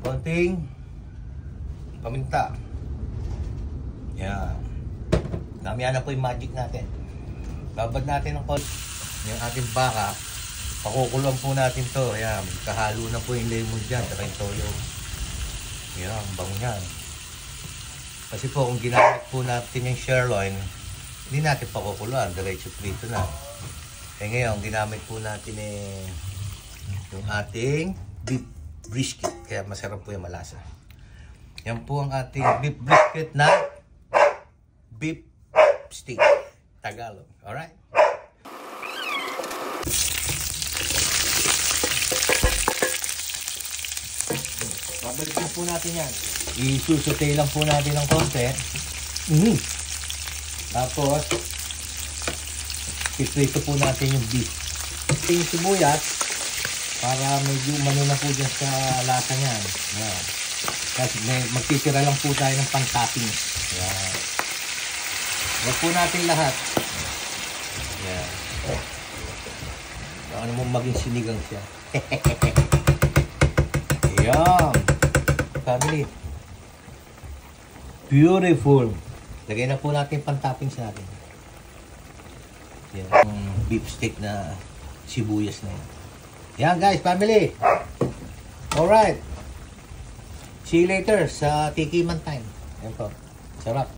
konting paminta. Yan. Damihan na po yung magic natin. Babad natin ng konti. Yung ating baka, pakukulong po natin to. Ayan, kahalo na po yung lemon dyan, saka yung toyo. Ayan, bango yan. Kasi po kung ginamit po natin yung sirloin, hindi natin pakukuluan, diretso prito na. Eh ngayon, ginamit po natin yung ating beef brisket, kaya masarap po yung malasa. Yan po ang ating beef brisket na beef steak, Tagalog. Alright? Babalikin po natin yan. Isusutay lang po natin ng konti. Tapos, piprito po natin yung beef. Yung sibuyas, para medyo umano na po dyan sa lasa niyan. Yan. Kasi magtitira lang po tayo ng pang-topping. Yan. Huwag po natin lahat. Yan. Baka naman maging sinigang siya. Yan. Family. Beautiful. Lagay na po natin pang-toppings natin. Yan. Beef steak na sibuyas na yan. Yan guys, family. Alright. See you later sa Tikiman time. Yan po. Sarap.